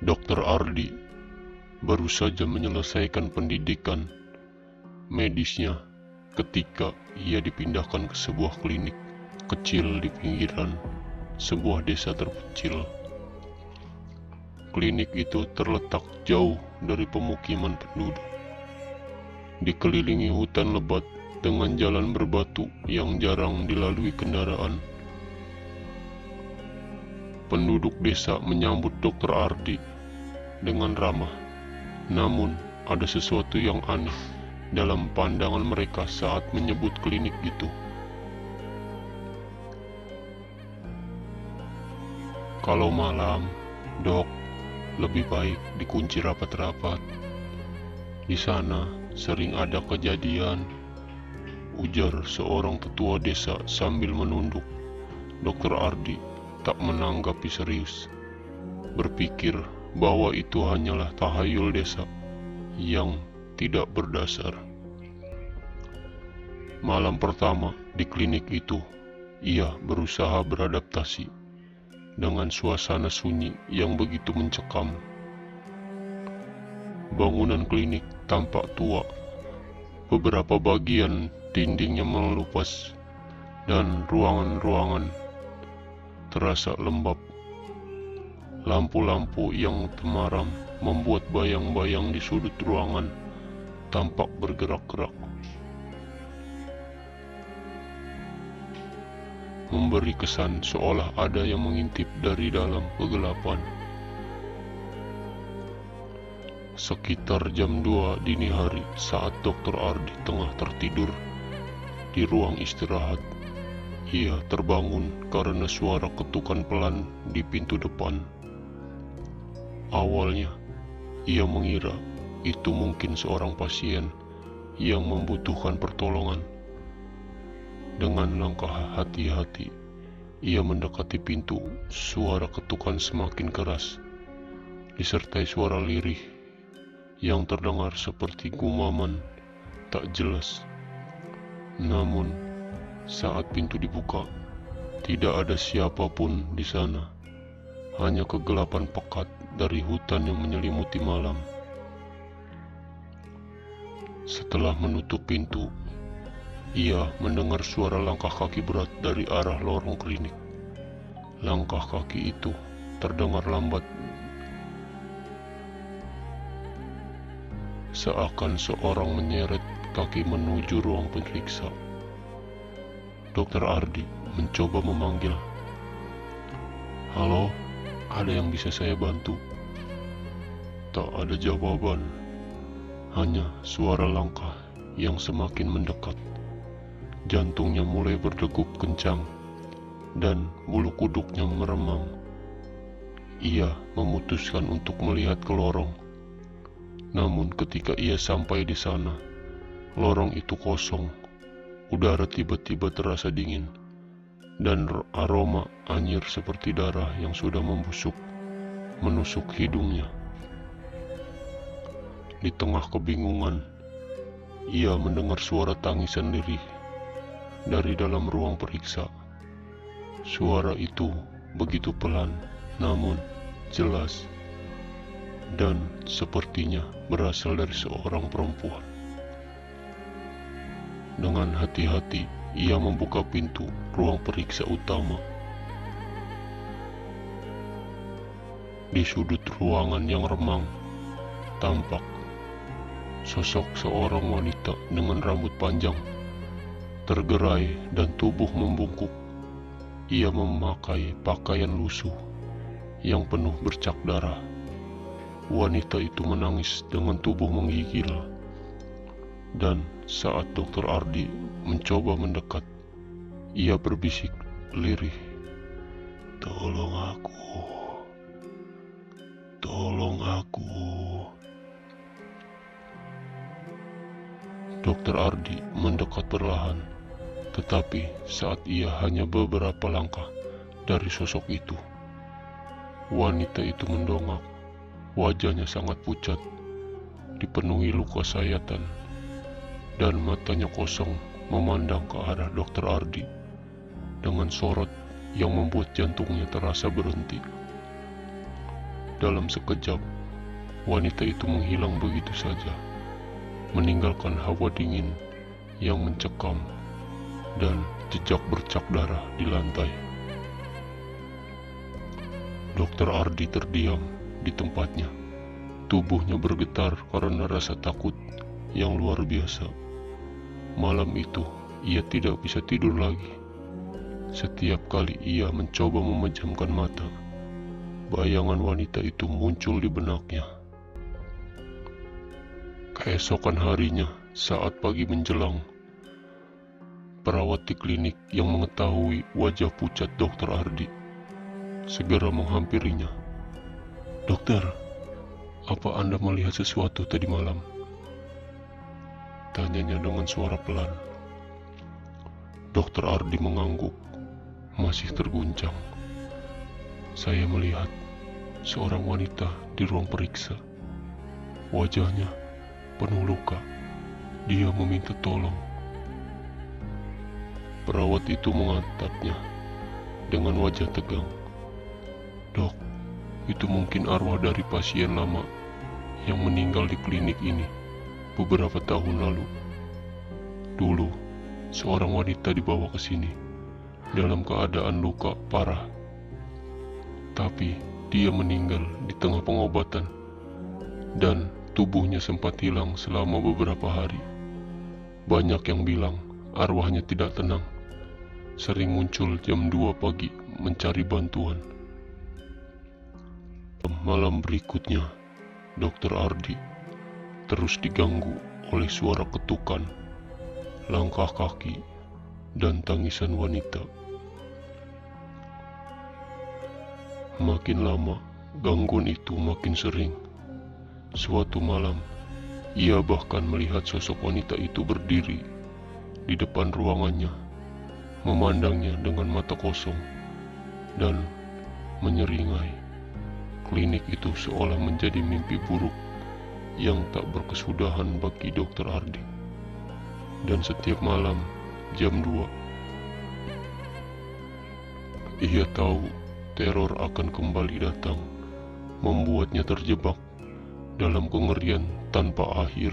Dokter Ardi baru saja menyelesaikan pendidikan medisnya ketika ia dipindahkan ke sebuah klinik kecil di pinggiran sebuah desa terpencil. Klinik itu terletak jauh dari pemukiman penduduk, dikelilingi hutan lebat dengan jalan berbatu yang jarang dilalui kendaraan. Penduduk desa menyambut Dokter Ardi dengan ramah, namun ada sesuatu yang aneh dalam pandangan mereka saat menyebut klinik itu. Kalau malam, Dok, lebih baik dikunci rapat-rapat. Di sana sering ada kejadian, ujar seorang tetua desa sambil menunduk. Dokter Ardi tak menanggapi serius, berpikir bahwa itu hanyalah tahayul desa yang tidak berdasar. Malam pertama di klinik itu, ia berusaha beradaptasi dengan suasana sunyi yang begitu mencekam. Bangunan klinik tampak tua, beberapa bagian dindingnya melupas, dan ruangan-ruangan terasa lembab. Lampu-lampu yang temaram membuat bayang-bayang di sudut ruangan tampak bergerak-gerak, memberi kesan seolah ada yang mengintip dari dalam kegelapan. Sekitar jam 2 dini hari saat Dokter Ardi tengah tertidur di ruang istirahat, ia terbangun karena suara ketukan pelan di pintu depan. Awalnya, ia mengira itu mungkin seorang pasien yang membutuhkan pertolongan. Dengan langkah hati-hati, ia mendekati pintu. Suara ketukan semakin keras, disertai suara lirih yang terdengar seperti gumaman tak jelas. Namun, saat pintu dibuka, tidak ada siapapun di sana. Hanya kegelapan pekat dari hutan yang menyelimuti malam. Setelah menutup pintu, ia mendengar suara langkah kaki berat dari arah lorong klinik. Langkah kaki itu terdengar lambat, seakan seorang menyeret kaki menuju ruang periksa. Dokter Ardi mencoba memanggil, "Halo, ada yang bisa saya bantu?" Tak ada jawaban, hanya suara langkah yang semakin mendekat. Jantungnya mulai berdegup kencang dan bulu kuduknya meremang. Ia memutuskan untuk melihat ke lorong. Namun ketika ia sampai di sana, lorong itu kosong. Udara tiba-tiba terasa dingin, dan aroma anyir seperti darah yang sudah membusuk menusuk hidungnya. Di tengah kebingungan, ia mendengar suara tangisan lirih dari dalam ruang periksa. Suara itu begitu pelan, namun jelas, dan sepertinya berasal dari seorang perempuan. Dengan hati-hati, ia membuka pintu ruang periksa utama. Di sudut ruangan yang remang, tampak sosok seorang wanita dengan rambut panjang, tergerai dan tubuh membungkuk. Ia memakai pakaian lusuh yang penuh bercak darah. Wanita itu menangis dengan tubuh menggigil. Dan saat Dokter Ardi mencoba mendekat, ia berbisik lirih, "Tolong aku, tolong aku." Dokter Ardi mendekat perlahan, tetapi saat ia hanya beberapa langkah dari sosok itu, wanita itu mendongak. Wajahnya sangat pucat, dipenuhi luka sayatan, dan matanya kosong memandang ke arah Dokter Ardi dengan sorot yang membuat jantungnya terasa berhenti. dalam sekejap, wanita itu menghilang begitu saja, meninggalkan hawa dingin yang mencekam dan jejak bercak darah di lantai. Dokter Ardi terdiam di tempatnya. Tubuhnya bergetar karena rasa takut yang luar biasa. Malam itu, ia tidak bisa tidur lagi. Setiap kali ia mencoba memejamkan mata, bayangan wanita itu muncul di benaknya. Keesokan harinya, saat pagi menjelang, perawat di klinik yang mengetahui wajah pucat Dokter Ardi segera menghampirinya. "Dokter, apa Anda melihat sesuatu tadi malam?" tanyanya dengan suara pelan. Dokter Ardi mengangguk, masih terguncang. "Saya melihat seorang wanita di ruang periksa. Wajahnya penuh luka. Dia meminta tolong." Perawat itu mengatapnya dengan wajah tegang. "Dok, itu mungkin arwah dari pasien lama yang meninggal di klinik ini beberapa tahun lalu. Dulu, seorang wanita dibawa ke sini dalam keadaan luka parah. Tapi dia meninggal di tengah pengobatan dan tubuhnya sempat hilang selama beberapa hari. Banyak yang bilang arwahnya tidak tenang, sering muncul jam 2 pagi mencari bantuan." Malam berikutnya, Dokter Ardi terus diganggu oleh suara ketukan, langkah kaki, dan tangisan wanita. Makin lama, gangguan itu makin sering. Suatu malam, ia bahkan melihat sosok wanita itu berdiri di depan ruangannya, memandangnya dengan mata kosong dan menyeringai. Klinik itu seolah menjadi mimpi buruk yang tak berkesudahan bagi Dokter Ardi. Dan setiap malam jam 2, ia tahu teror akan kembali datang, membuatnya terjebak dalam kengerian tanpa akhir.